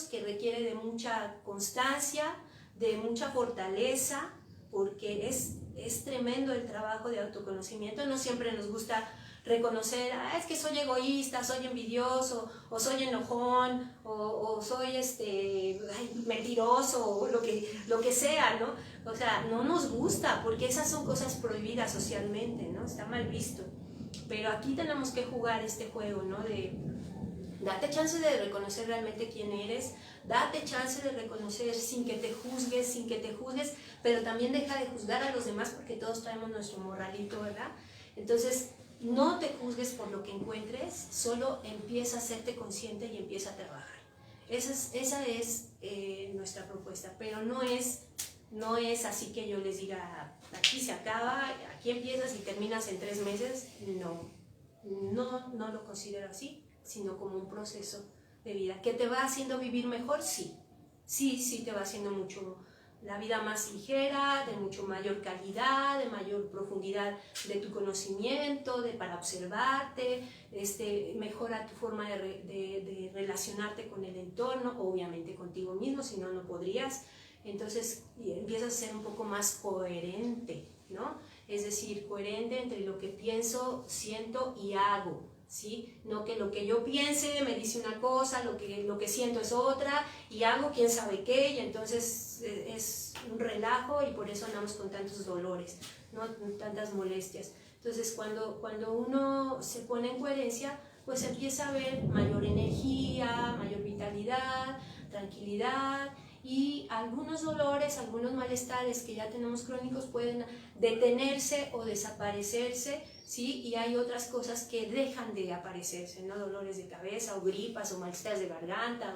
que requieren de mucha constancia, de mucha fortaleza, porque es tremendo el trabajo de autoconocimiento. No siempre nos gusta reconocer, es que soy egoísta, soy envidioso, o soy enojón, o soy mentiroso, o lo que sea, ¿no? O sea, no nos gusta, porque esas son cosas prohibidas socialmente, ¿no? Está mal visto. Pero aquí tenemos que jugar este juego, ¿no? Date chance de reconocer realmente quién eres, date chance de reconocer sin que te juzgues, pero también deja de juzgar a los demás, porque todos traemos nuestro morralito, ¿verdad? Entonces, no te juzgues por lo que encuentres, solo empieza a hacerte consciente y empieza a trabajar. Esa es nuestra propuesta, pero no es así que yo les diga, aquí se acaba, aquí empiezas y terminas en 3 meses. No lo considero así, sino como un proceso de vida. ¿Que te va haciendo vivir mejor? Sí, te va haciendo mucho la vida más ligera, de mucho mayor calidad, de mayor profundidad de tu conocimiento, para observarte, mejora tu forma de relacionarte con el entorno, obviamente contigo mismo, si no, no podrías. Entonces empiezas a ser un poco más coherente, ¿no? Es decir, coherente entre lo que pienso, siento y hago, ¿sí? No que lo que yo piense me dice una cosa, lo que siento es otra, y hago quién sabe qué, y entonces es un relajo, y por eso andamos con tantos dolores, ¿no? Tantas molestias. Entonces cuando uno se pone en coherencia, pues empieza a haber mayor energía, mayor vitalidad, tranquilidad, y algunos dolores, algunos malestares que ya tenemos crónicos pueden detenerse o desaparecerse, ¿sí? Y hay otras cosas que dejan de aparecerse, ¿no? Dolores de cabeza o gripas o malestares de garganta,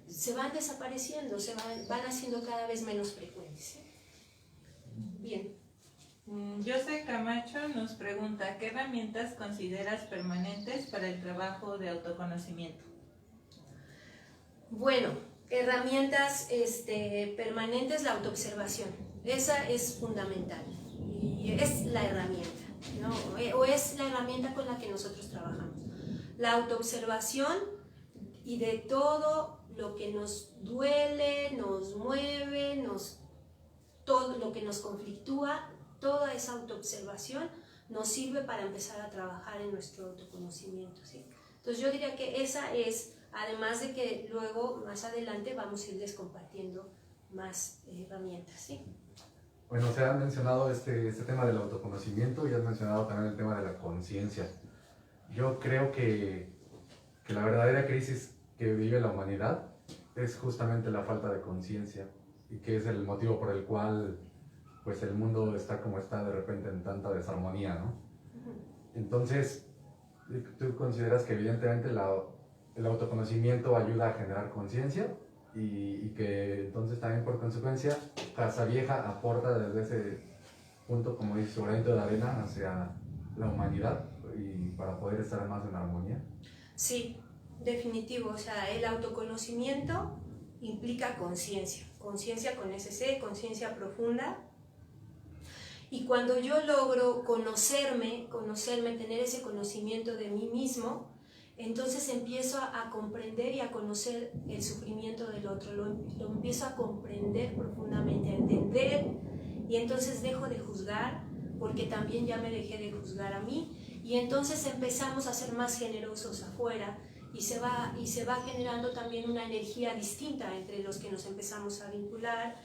se van desapareciendo, van haciendo cada vez menos frecuentes, ¿sí? Bien. José Camacho nos pregunta, ¿qué herramientas consideras permanentes para el trabajo de autoconocimiento? Bueno, herramientas permanentes, la autoobservación, esa es fundamental y es la herramienta, ¿no? O es la herramienta con la que nosotros trabajamos. La autoobservación y de todo lo que nos duele, nos mueve, todo lo que nos conflictúa, toda esa autoobservación nos sirve para empezar a trabajar en nuestro autoconocimiento, ¿sí? Entonces yo diría que esa es, además de que luego más adelante vamos a irles compartiendo más herramientas, ¿sí? Bueno, se ha mencionado este tema del autoconocimiento y has mencionado también el tema de la conciencia. Yo creo que la verdadera crisis que vive la humanidad es justamente la falta de conciencia, y que es el motivo por el cual pues el mundo está como está de repente en tanta desarmonía, ¿no? Entonces, ¿tú consideras que evidentemente el autoconocimiento ayuda a generar conciencia y que entonces también por consecuencia Casa Vieja aporta desde ese punto, como dice, su granito de arena hacia la humanidad y para poder estar más en armonía? Sí, definitivo, o sea, el autoconocimiento implica conciencia, conciencia con SC, conciencia profunda. Y cuando yo logro conocerme, tener ese conocimiento de mí mismo, entonces empiezo a comprender y a conocer el sufrimiento del otro, lo empiezo a comprender profundamente, a entender, y entonces dejo de juzgar, porque también ya me dejé de juzgar a mí, y entonces empezamos a ser más generosos afuera, y se va generando también una energía distinta entre los que nos empezamos a vincular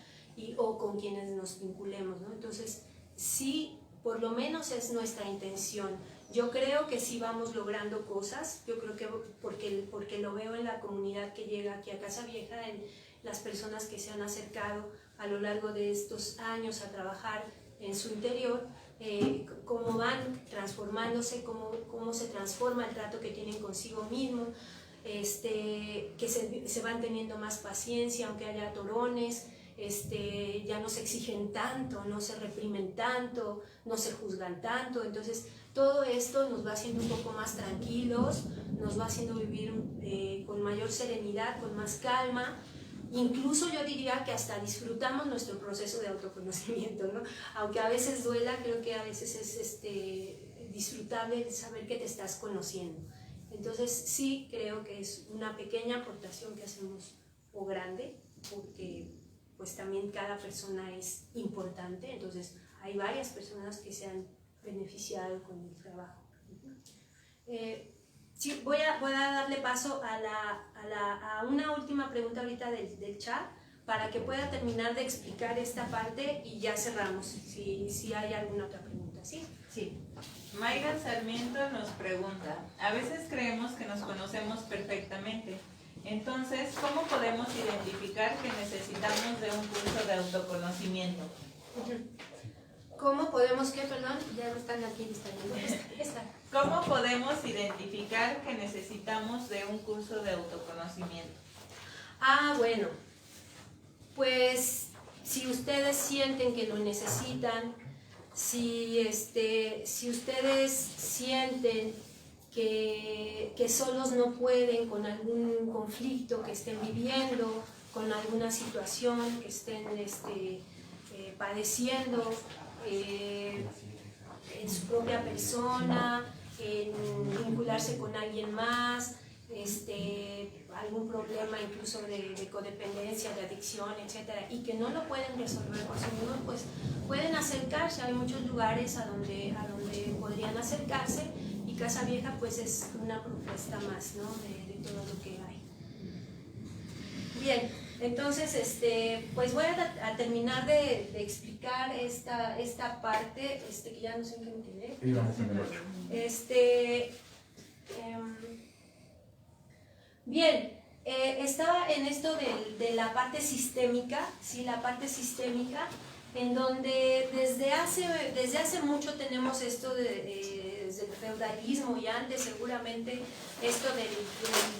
o con quienes nos vinculemos, ¿no? Entonces, sí, por lo menos es nuestra intención. Yo creo que sí vamos logrando cosas, yo creo que porque lo veo en la comunidad que llega aquí a Casa Vieja, en las personas que se han acercado a lo largo de estos años a trabajar en su interior, cómo van transformándose, cómo se transforma el trato que tienen consigo mismo, que se van teniendo más paciencia aunque haya atorones, ya no se exigen tanto, no se reprimen tanto, no se juzgan tanto. Entonces todo esto nos va haciendo un poco más tranquilos, nos va haciendo vivir con mayor serenidad, con más calma. Incluso yo diría que hasta disfrutamos nuestro proceso de autoconocimiento, ¿no? Aunque a veces duela, creo que a veces es disfrutable saber que te estás conociendo. Entonces sí creo que es una pequeña aportación que hacemos, o grande, porque pues también cada persona es importante, entonces hay varias personas que se han beneficiado con el trabajo. Sí, voy a darle paso a una última pregunta ahorita del chat, para que pueda terminar de explicar esta parte y ya cerramos, si hay alguna otra pregunta, ¿sí? Sí. Mayra Sarmiento nos pregunta, a veces creemos que nos conocemos perfectamente, entonces, ¿cómo podemos identificar que necesitamos de un curso de autoconocimiento? ¿Cómo podemos qué, perdón? Ya no están aquí listando. ¿Cómo podemos identificar que necesitamos de un curso de autoconocimiento? Bueno, pues si ustedes sienten que lo necesitan, si ustedes sienten que solos no pueden con algún conflicto que estén viviendo, con alguna situación que estén padeciendo en su propia persona, en vincularse con alguien más, algún problema incluso de codependencia, de adicción, etcétera, y que no lo pueden resolver por sí mismos, pues pueden acercarse. Hay muchos lugares a donde podrían acercarse, y Casa Vieja pues es una propuesta más, ¿no? de todo lo que hay. Bien, entonces pues voy a terminar de explicar esta parte, que ya no sé en qué me quedé. Y vamos en el 8. Bien, estaba en esto de la parte sistémica, ¿sí? La parte sistémica, en donde desde hace mucho tenemos esto desde el feudalismo y antes seguramente esto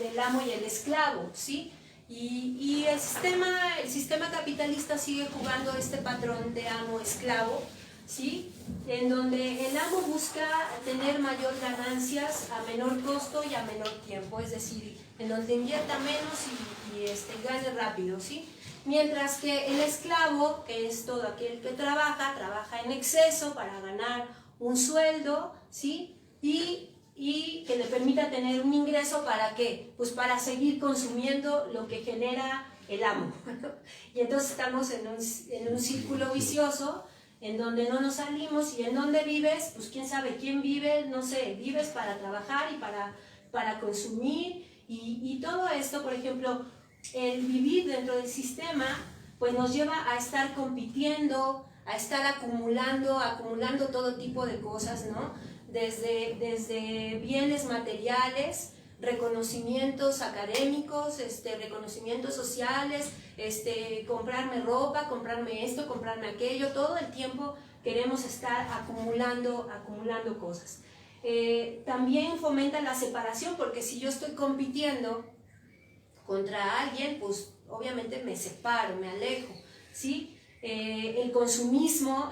del amo y el esclavo, ¿sí? Y el sistema capitalista sigue jugando este patrón de amo-esclavo, ¿sí? En donde el amo busca tener mayor ganancias a menor costo y a menor tiempo, es decir, en donde invierta menos y gane rápido, ¿sí? Mientras que el esclavo, que es todo aquel que trabaja en exceso para ganar un sueldo, ¿sí? Y que le permita tener un ingreso, ¿para qué? Pues para seguir consumiendo lo que genera el amo. Y entonces estamos en un círculo vicioso en donde no nos salimos. Y en donde vives, pues quién sabe quién vive, no sé, vives para trabajar y para consumir. Y todo esto, por ejemplo, el vivir dentro del sistema, pues nos lleva a estar compitiendo, a estar acumulando todo tipo de cosas, ¿no? Desde bienes materiales, reconocimientos académicos, reconocimientos sociales, comprarme ropa, comprarme esto, comprarme aquello, todo el tiempo queremos estar acumulando cosas. También fomenta la separación, porque si yo estoy compitiendo contra alguien, pues obviamente me separo, me alejo, ¿sí? El consumismo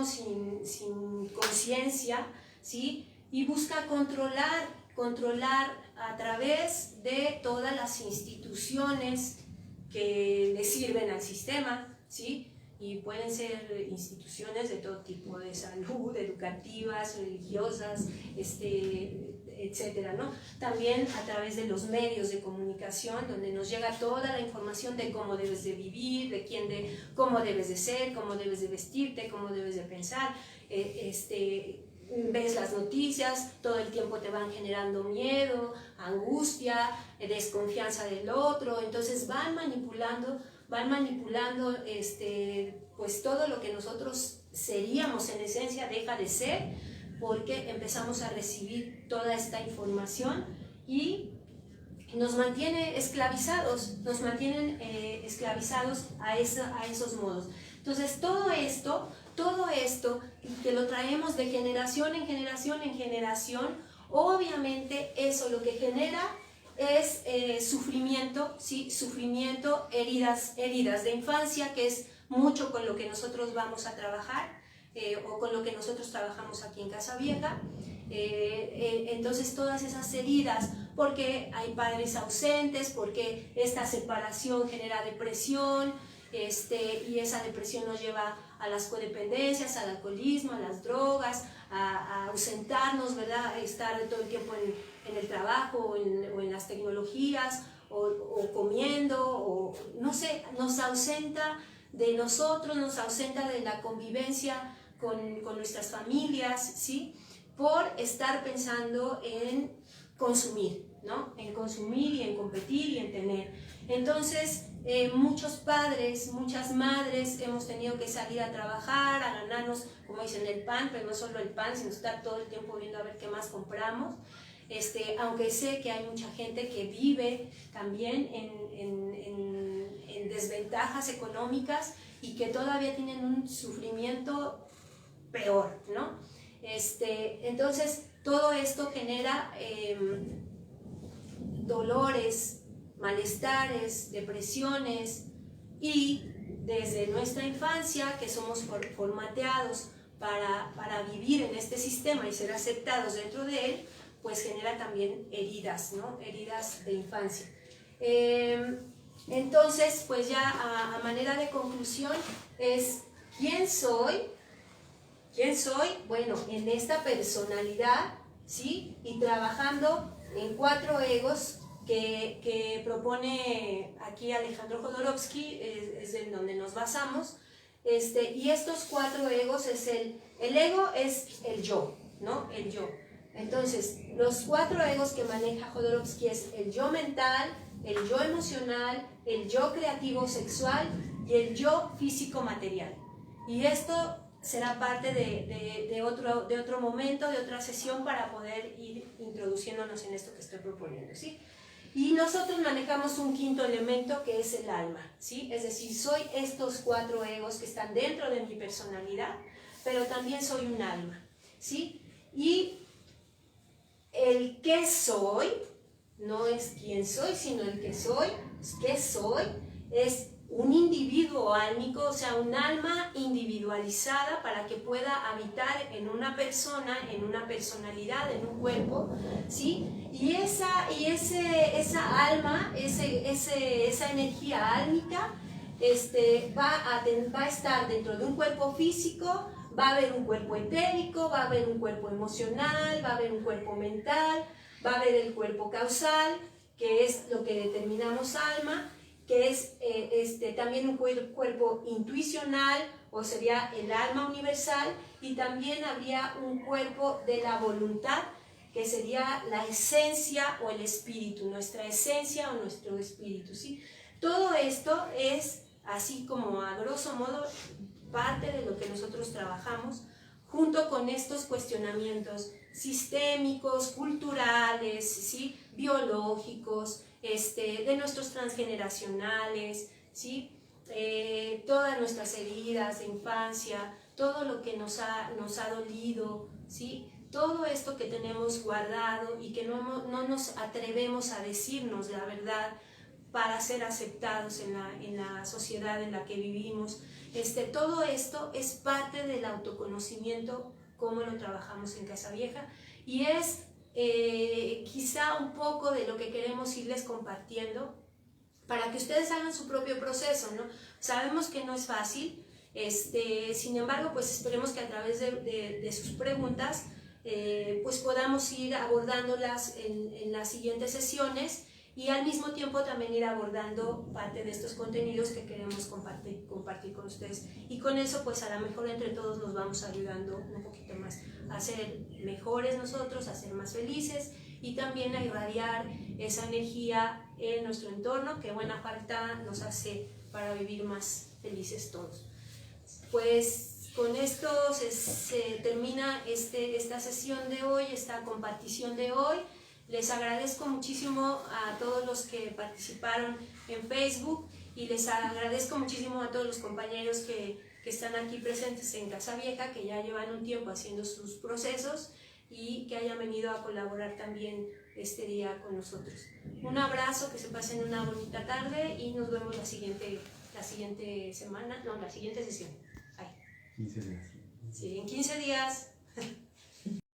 sin conciencia, ¿sí? Y busca controlar a través de todas las instituciones que le sirven al sistema, ¿sí? Y pueden ser instituciones de todo tipo, de salud, educativas, religiosas, etcétera, ¿no? También a través de los medios de comunicación, donde nos llega toda la información de cómo debes de vivir, cómo debes de ser, cómo debes de vestirte, cómo debes de pensar. Ves las noticias, todo el tiempo te van generando miedo, angustia, desconfianza del otro, entonces van manipulando pues todo lo que nosotros seríamos en esencia deja de ser, porque empezamos a recibir toda esta información y nos mantiene esclavizados, a esos modos. Entonces todo esto que lo traemos de generación en generación, obviamente eso lo que genera es sufrimiento, ¿sí? Sufrimiento, heridas de infancia, que es mucho con lo que nosotros vamos a trabajar, o con lo que nosotros trabajamos aquí en Casa Vieja. Entonces todas esas heridas, porque hay padres ausentes, porque esta separación genera depresión, y esa depresión nos lleva a las codependencias, al alcoholismo, a las drogas, a ausentarnos, ¿verdad? Estar todo el tiempo en el trabajo o en las tecnologías o comiendo, o no sé, nos ausenta de nosotros, nos ausenta de la convivencia con nuestras familias, ¿sí? Por estar pensando en consumir, ¿no? En consumir y en competir y en tener. Entonces, muchos padres, muchas madres hemos tenido que salir a trabajar, a ganarnos, como dicen, el pan, pero no solo el pan, sino estar todo el tiempo viendo a ver qué más compramos. Aunque sé que hay mucha gente que vive también en desventajas económicas y que todavía tienen un sufrimiento peor, ¿no? Entonces, todo esto genera dolores, malestares, depresiones, y desde nuestra infancia, que somos formateados para vivir en este sistema y ser aceptados dentro de él, pues genera también heridas, ¿no? Heridas de infancia. Entonces, pues ya a manera de conclusión es, ¿quién soy? ¿Quién soy? Bueno, en esta personalidad, ¿sí? Y trabajando en 4 egos que propone aquí Alejandro Jodorowsky, es en donde nos basamos, y estos 4 egos es el ego es el yo, ¿no? El yo. Entonces, los 4 egos que maneja Jodorowsky es el yo mental, el yo emocional, el yo creativo sexual y el yo físico material. Y esto será parte de otro momento, de otra sesión para poder ir introduciéndonos en esto que estoy proponiendo, ¿sí? Y nosotros manejamos un quinto elemento que es el alma, ¿sí? Es decir, soy estos 4 egos que están dentro de mi personalidad, pero también soy un alma, ¿sí? Y el qué soy no es quién soy, sino el que soy. ¿Qué soy? Es un individuo álmico, o sea, un alma individualizada para que pueda habitar en una persona, en una personalidad, en un cuerpo, ¿sí? Y esa alma, esa energía álmica va a estar dentro de un cuerpo físico, va a haber un cuerpo etérico, va a haber un cuerpo emocional, va a haber un cuerpo mental, va a haber el cuerpo causal, que es lo que determinamos alma, que es también un cuerpo intuicional, o sería el alma universal, y también habría un cuerpo de la voluntad, que sería la esencia o el espíritu, nuestra esencia o nuestro espíritu, ¿sí? Todo esto es, así como a grosso modo, parte de lo que nosotros trabajamos, junto con estos cuestionamientos sistémicos, culturales, ¿sí? Biológicos, de nuestros transgeneracionales, ¿sí? Todas nuestras heridas de infancia, todo lo que nos ha dolido, ¿sí? Todo esto que tenemos guardado y que no nos atrevemos a decirnos la verdad para ser aceptados en la sociedad en la que vivimos. Todo esto es parte del autoconocimiento, como lo trabajamos en Casa Vieja, y es quizá un poco de lo que queremos irles compartiendo para que ustedes hagan su propio proceso, ¿no? Sabemos que no es fácil, sin embargo, pues esperemos que a través de sus preguntas pues podamos ir abordándolas en las siguientes sesiones, y al mismo tiempo también ir abordando parte de estos contenidos que queremos compartir con ustedes. Y con eso, pues a lo mejor entre todos nos vamos ayudando un poquito más a ser mejores nosotros, a ser más felices, y también a irradiar esa energía en nuestro entorno, que buena falta nos hace para vivir más felices todos. Pues con esto se termina esta sesión de hoy, esta compartición de hoy. Les agradezco muchísimo a todos los que participaron en Facebook, y les agradezco muchísimo a todos los compañeros que están aquí presentes en Casa Vieja, que ya llevan un tiempo haciendo sus procesos y que hayan venido a colaborar también este día con nosotros. Un abrazo, que se pasen una bonita tarde y nos vemos la siguiente semana, no, la siguiente sesión. Ay. 15 días. Sí, en 15 días.